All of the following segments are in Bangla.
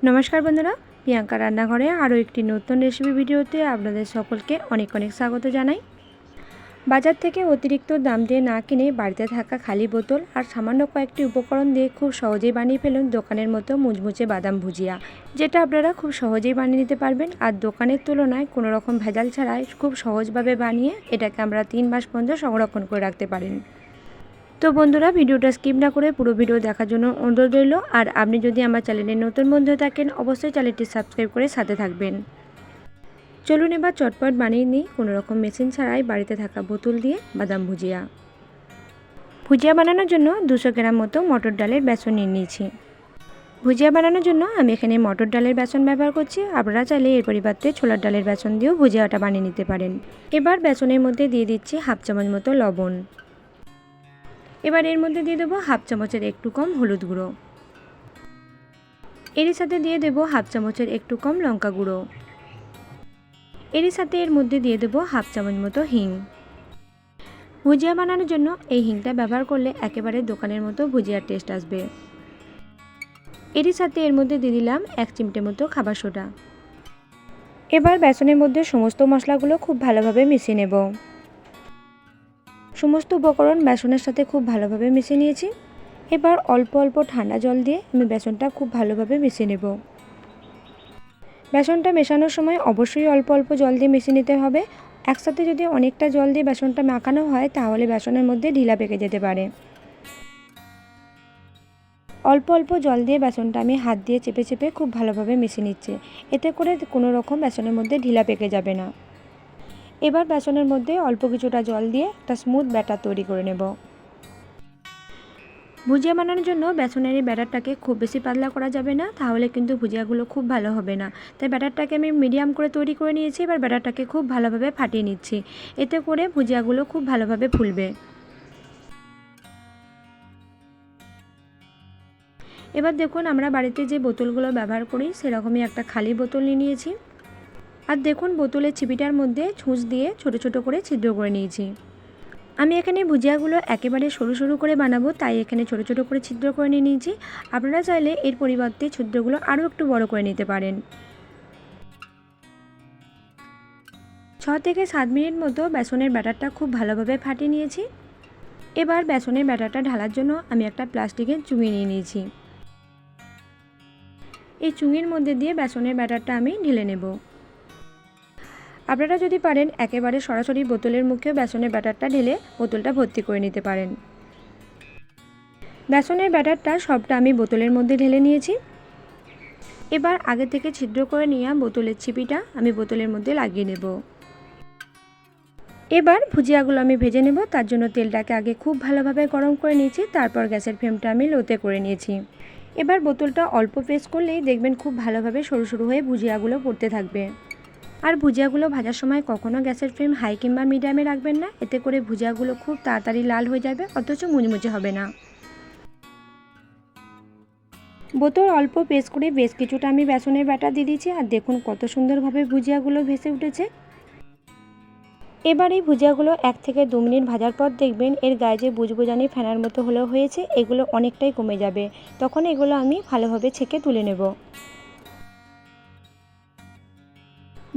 নমস্কার বন্ধুরা, প্রিয়াঙ্কা রান্নাঘরে আরও একটি নতুন রেসিপি ভিডিওতে আপনাদের সকলকে অনেক অনেক স্বাগত জানাই। বাজার থেকে অতিরিক্ত দাম দিয়ে না কিনে বাড়িতে থাকা খালি বোতল আর সামান্য কয়েকটি উপকরণ দিয়ে খুব সহজেই বানিয়ে ফেলুন দোকানের মতো মুচমুচে বাদাম ভুজিয়া, যেটা আপনারা খুব সহজেই বানিয়ে নিতে পারবেন। আর দোকানের তুলনায় কোনো রকম ভেজাল ছাড়াই খুব সহজভাবে বানিয়ে এটাকে আমরা 3 মাস পর্যন্ত সংরক্ষণ করে রাখতে পারেন। তো বন্ধুরা, ভিডিওটা স্কিপ না করে পুরো ভিডিও দেখার জন্য অনুরোধ রইল। আর আপনি যদি আমার চ্যানেলে নতুন বন্ধু থাকেন অবশ্যই চ্যানেলটি সাবস্ক্রাইব করে সাথে থাকবেন। চলুন এবার চটপট বানিয়ে নিই কোনো রকম মেশিন ছাড়াই বাড়িতে থাকা বোতল দিয়ে বাদাম ভুজিয়া। ভুজিয়া বানানোর জন্য 200 গ্রাম মতো মটর ডালের বেসন নিয়ে নিয়েছি। ভুজিয়া বানানোর জন্য আমি এখানে মটর ডালের বেসন ব্যবহার করছি। আপনারা চাইলে এর পরিবর্তে ছোলার ডালের বেসন দিয়েও ভুজিয়াটা বানিয়ে নিতে পারেন। এবার বেসনের মধ্যে দিয়ে দিচ্ছি হাফ চামচ মতো লবণ। এবার এর মধ্যে দিয়ে দেবো হাফ চামচের একটু কম হলুদ গুঁড়ো। এরই সাথে দিয়ে দেবো হাফ চামচের একটু কম লঙ্কা গুঁড়ো। এরই সাথে এর মধ্যে দিয়ে দেবো হাফ চামচ মতো হিং। ভুজিয়া বানানোর জন্য এই হিংটা ব্যবহার করলে একেবারে দোকানের মতো ভুজিয়ার টেস্ট আসবে। এরই সাথে এর মধ্যে দিয়ে দিলাম 1 চিমটে মতো খাবার সোডা। এবার বেসনের মধ্যে সমস্ত মশলাগুলো খুব ভালোভাবে মিশিয়ে নেব। সমস্ত উপকরণ বেসনের সাথে খুব ভালোভাবে মিশিয়ে নিয়েছি। এবার অল্প অল্প ঠান্ডা জল দিয়ে আমি বেসনটা খুব ভালোভাবে মিশিয়ে নেব। বেসনটা মেশানোর সময় অবশ্যই অল্প অল্প জল দিয়ে মিশিয়ে নিতে হবে। একসাথে যদি অনেকটা জল দিয়ে বেসনটা মাখানো হয় তাহলে বেসনের মধ্যে ঢিলা পেকে যেতে পারে। অল্প অল্প জল দিয়ে বেসনটা আমি হাত দিয়ে চেপে চেপে খুব ভালোভাবে মিশিয়ে নিচ্ছি। এতে করে কোনো রকম বেসনের মধ্যে ঢিলা পেকে যাবে না। এবার বেসনের মধ্যে অল্প কিছুটা জল দিয়ে একটা স্মুথ ব্যাটার তৈরি করে নেব। ভুজিয়া বানানোর জন্য বেসনের এই ব্যাটারটাকে খুব বেশি পাতলা করা যাবে না, তাহলে কিন্তু ভুজিয়াগুলো খুব ভালো হবে না। তাই ব্যাটারটাকে আমি মিডিয়াম করে তৈরি করে নিয়েছি। এবার ব্যাটারটাকে খুব ভালোভাবে ফাটিয়ে নিচ্ছি। এতে করে ভুজিয়াগুলো খুব ভালোভাবে ফুলবে। এবার দেখুন, আমরা বাড়িতে যে বোতলগুলো ব্যবহার করি সেরকমই একটা খালি বোতল নিয়ে নিয়েছি। আর দেখুন, বোতলের ছিপিটার মধ্যে ছুঁচ দিয়ে ছোট ছোট করে ছিদ্র করে নিয়েছি। আমি এখানে ভুজিয়াগুলো একেবারে সরু সরু করে বানাবো, তাই এখানে ছোট ছোট করে ছিদ্র করে নিয়েছি। আপনারা চাইলে এর পরিবর্তে ছিদ্রগুলো আরও একটু বড় করে নিতে পারেন। 6 থেকে 7 মিনিট মতো বেসনের ব্যাটারটা খুব ভালোভাবে ফাটিয়ে নিয়েছি। এবার বেসনের ব্যাটারটা ঢালার জন্য আমি একটা প্লাস্টিকের চুঙি নিয়ে নিয়েছি। এই চুঙির মধ্যে দিয়ে বেসনের ব্যাটারটা আমি ঢেলে নেব। আপনারা যদি পারেন একেবারে সরাসরি বোতলের মুখে বেসনের ব্যাটারটা ঢেলে বোতলটা ভর্তি করে নিতে পারেন। বেসনের ব্যাটারটা সবটা আমি বোতলের মধ্যে ঢেলে নিয়েছি। এবার আগে থেকে ছিদ্র করে নেওয়া বোতলের ছিপিটা আমি বোতলের মধ্যে লাগিয়ে নেব। এবার ভুজিয়াগুলো আমি ভেজে নেব। তার জন্য তেলটাকে আগে খুব ভালোভাবে গরম করে নিয়েছি, তারপর গ্যাসের ফ্লেমটা আমি লোতে করে নিয়েছি। এবার বোতলটা অল্প প্রেস করলেই দেখবেন খুব ভালোভাবে সরু সরু হয়ে ভুজিয়াগুলো পড়তে থাকবে। আর ভুজিয়াগুলো ভাজার সময় কখনো গ্যাসের ফ্লেম হাই কিংবা মিডিয়ামে রাখবেন না, এতে করে ভুজিয়াগুলো খুব তাড়াতাড়ি লাল হয়ে যাবে, অথচ মুচমুচে হবে না। বোতল অল্প প্রেস করে বেশ কিছুটা আমি বেসনের ব্যাটার দিয়ে দিয়েছি। আর দেখুন কত সুন্দরভাবে ভুজিয়াগুলো ভেসে উঠেছে। এবার এই ভুজিয়াগুলো 1 থেকে 2 মিনিট ভাজার পর দেখবেন এর গায়ে যে বুজবুজানি ফেনার মতো হলেও হয়েছে, এগুলো অনেকটাই কমে যাবে। তখন এগুলো আমি ভালোভাবে ছেঁকে তুলে নেব।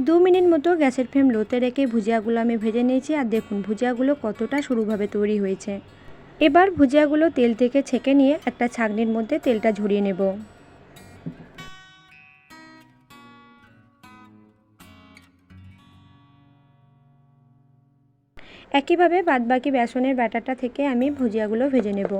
2 মিনিট মতো গ্যাসের ফ্লেম লোতে রেখে ভুজিয়াগুলো আমি ভেজে নিয়েছি। আর দেখুন ভুজিয়াগুলো কতটা সরুভাবে তৈরি হয়েছে। এবার ভুজিয়াগুলো তেল থেকে ছেঁকে নিয়ে একটা ছাঁকনির মধ্যে তেলটা ঝরিয়ে নেব। একইভাবে বাদবাকি বেসনের ব্যাটারটা থেকে আমি ভুজিয়াগুলো ভেজে নেব।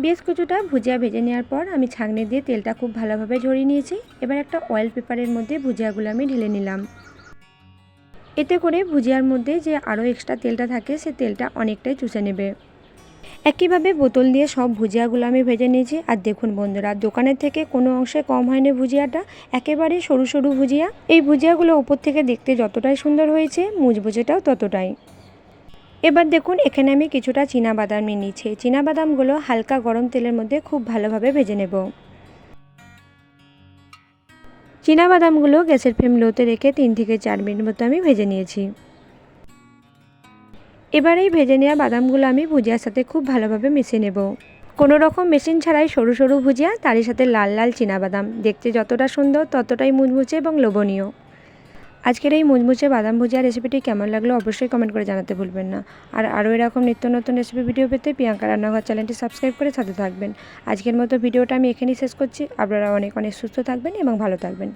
বেশ কিছুটা ভুজিয়া ভেজে নেওয়ার পর আমি ছাঁকনি দিয়ে তেলটা খুব ভালোভাবে ঝরিয়ে নিয়েছি। এবার একটা অয়েল পেপারের মধ্যে ভুজিয়াগুলো আমি ঢেলে নিলাম। এতে করে ভুজিয়ার মধ্যে যে আরও এক্সট্রা তেলটা থাকে সে তেলটা অনেকটাই চুষে নেবে। একইভাবে বোতল দিয়ে সব ভুজিয়াগুলো আমি ভেজে নিয়েছি। আর দেখুন বন্ধুরা, দোকানের থেকে কোনো অংশে কম হয়নি ভুজিয়াটা, একেবারে সরু সরু ভুজিয়া। এই ভুজিয়াগুলো ওপর থেকে দেখতে যতটাই সুন্দর হয়েছে মুচমুচেটাও ততটাই। এবার দেখুন, এখানে আমি কিছুটা চীনাবাদাম নিয়ে নিয়েছি। চীনাবাদামগুলো হালকা গরম তেলের মধ্যে খুব ভালোভাবে ভেজে নেব। চীনাবাদামগুলো গ্যাসের ফ্লেম লোতে রেখে 3 থেকে 4 মিনিট মতো আমি ভেজে নিয়েছি। এবার এই ভেজে নেওয়া বাদামগুলো আমি ভুজিয়ার সাথে খুব ভালোভাবে মিশিয়ে নেব। কোনো রকম মেশিন ছাড়াই সরু সরু ভুজিয়া, তারই সাথে লাল লাল চীনাবাদাম, দেখতে যতটা সুন্দর ততটাই মুচমুচে এবং লোভনীয়। আজকের এই মুচমুচে বাদাম ভুজিয়া রেসিপিটি কেমন লাগলো অবশ্যই কমেন্ট করে জানাতে ভুলবেন না। আর আরও এরকম নিত্য নতুন রেসিপি ভিডিও পেতে প্রিয়াঙ্কা রান্নাঘর চ্যানেলটি সাবস্ক্রাইব করে সাথে থাকবেন। আজকের মতো ভিডিওটা আমি এখানেই শেষ করছি। আপনারা অনেক অনেক সুস্থ থাকবেন এবং ভালো থাকবেন।